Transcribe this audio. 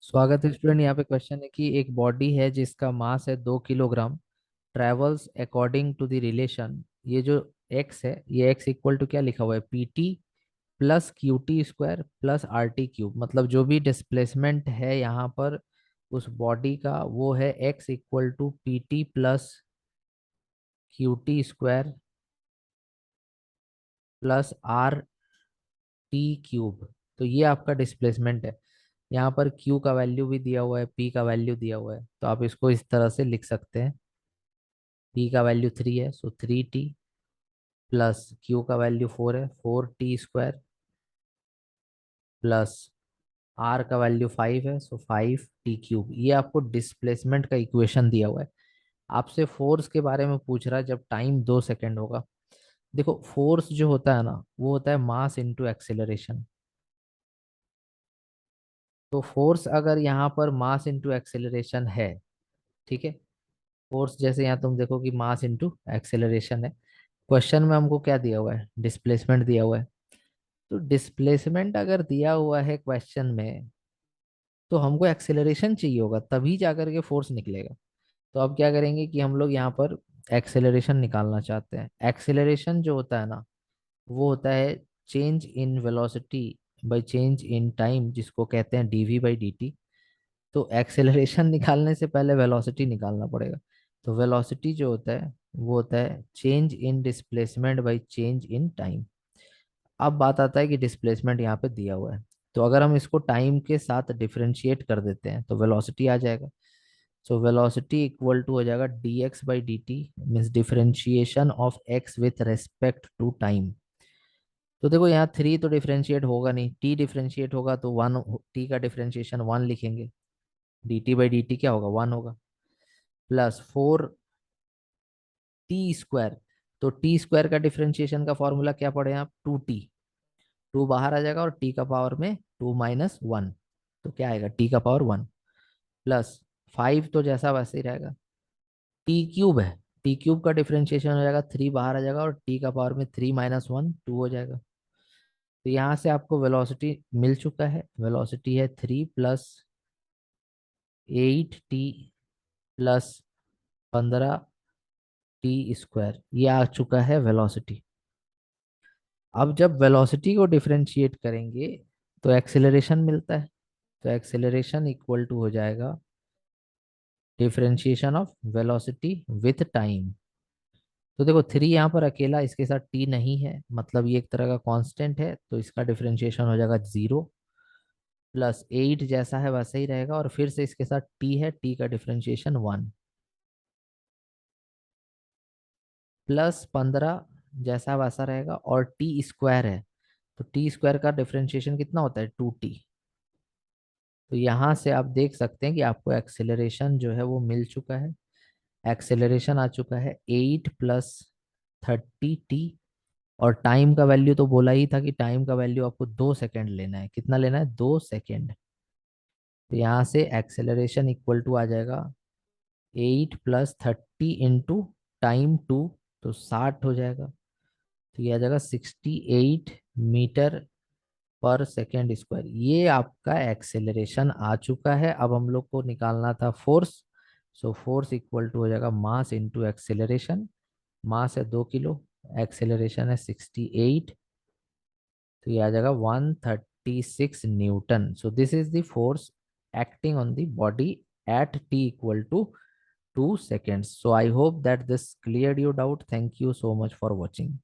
स्वागत है स्टूडेंट। यहाँ पे क्वेश्चन है कि एक बॉडी है जिसका मास है 2 kilogram, travels according to the relation. ये जो एक्स है, ये एक्स इक्वल टू क्या लिखा हुआ है, P T plus Q T square plus R T cube. मतलब जो भी डिस्प्लेसमेंट है यहाँ पर उस बॉडी का, वो है X equal to P T plus Q T square plus R T cube. तो ये आपका डिस्प्लेसमेंट है। यहाँ पर Q का वैल्यू भी दिया हुआ है, P का वैल्यू दिया हुआ है, तो आप इसको इस तरह से लिख सकते हैं। P का वैल्यू 3 है, सो 3T प्लस Q का वैल्यू 4 है, 4T स्क्वायर प्लस R का वैल्यू 5 है, सो 5T क्यूब। ये आपको डिस्प्लेसमेंट का इक्वेशन दिया हुआ है। आपसे फोर्स के बारे में पूछ रहा है जब टाइम 2 सेकेंड होगा। देखो, फोर्स जो होता है ना, वो होता है मास इनटू एक्सेलरेशन। तो फोर्स अगर यहाँ पर मास इनटू एक्सेलरेशन है, ठीक है। फोर्स जैसे यहाँ तुम देखो कि मास इनटू एक्सेलरेशन है। क्वेश्चन में हमको क्या दिया हुआ है, डिस्प्लेसमेंट दिया हुआ है। तो डिस्प्लेसमेंट अगर दिया हुआ है क्वेश्चन में, तो हमको एक्सेलरेशन चाहिए होगा, तभी जाकर के फोर्स निकलेगा। तो अब क्या करेंगे कि हम लोग यहाँ पर एक्सेलरेशन निकालना चाहते हैं। एक्सेलरेशन जो होता है ना, वो होता है change in velocity by change in time, जिसको कहते हैं डीवी बाई डी टी। तो एक्सेलरेशन निकालने से पहले वेलोसिटी निकालना पड़ेगा। तो वेलोसिटी जो होता है वो होता है change in displacement by change in time. अब बात आता है कि डिस्प्लेसमेंट यहाँ पे दिया हुआ है, तो अगर हम इसको टाइम के साथ डिफरेंशिएट कर देते हैं तो वेलोसिटी आ जाएगा। सो वेलोसिटी इक्वल टू हो जाएगा D X by D T, means differentiation of X with respect to time. तो देखो, यहाँ 3 तो डिफरेंशिएट होगा नहीं, टी डिफरेंशिएट होगा तो 1, टी का डिफरेंशिएशन 1 लिखेंगे। D T by D T क्या होगा, 1 होगा। Plus 4T square. तो टी स्क्वायर का डिफरेंशिएशन का फॉर्मूला क्या पढ़े आप, 2T। 2 बाहर आ जाएगा और टी का पावर में 2 - 1, तो क्या आएगा, टी का पावर 1। प्लस 5 तो जैसा वैसे ही रहेगा। टी क्यूब है, टी क्यूब का डिफरेंशिएशन हो जाएगा, 3 बाहर आ जाएगा और टी का पावर में 3 - 1, 2 हो जाएगा। तो यहाँ से आपको वेलोसिटी मिल चुका है। वेलोसिटी है 3 + 8T प्लस 15T स्क्वायर। ये आ चुका है वेलोसिटी। अब जब वेलोसिटी को डिफरेंशिएट करेंगे तो एक्सेलरेशन मिलता है। तो एक्सेलरेशन इक्वल टू हो जाएगा differentiation of velocity with time. तो देखो, 3 यहाँ पर अकेला, इसके साथ टी नहीं है, मतलब ये एक तरह का कांस्टेंट है, तो इसका डिफरेंशिएशन हो जाएगा 0। प्लस 8 जैसा है वैसा ही रहेगा, और फिर से इसके साथ टी है, टी का डिफरेंशिएशन 1। प्लस 15 जैसा वैसा रहेगा, और टी स्क्वायर है, तो टी स्क्वायर का डिफरेंशिएशन कितना होता है, 2T। तो यहाँ से आप देख सकते हैं कि आपको एक्सेलरेशन जो है वो मिल चुका है। एक्सेलरेशन आ चुका है 8 + 30T। और टाइम का वैल्यू तो बोला ही था कि टाइम का वैल्यू आपको 2 सेकेंड लेना है। कितना लेना है, 2 सेकेंड। तो यहाँ से एक्सेलरेशन इक्वल टू आ जाएगा 8 + 30 इंटू टाइम 2, तो 60 हो जाएगा। तो ये आ जाएगा 68 मीटर पर सेकेंड स्क्वायर। ये आपका एक्सेलरेशन आ चुका है। अब हम लोग को निकालना था force. So force equal to हो जाएगा मास इंटू एक्सेलरेशन। मास है 2 किलो, एक्सेलरेशन है 68, तो ये आ जाएगा 136 Newton. So this is the force acting on the body at t equal to 2 seconds. So I hope that this cleared your doubt. Thank you so much for watching.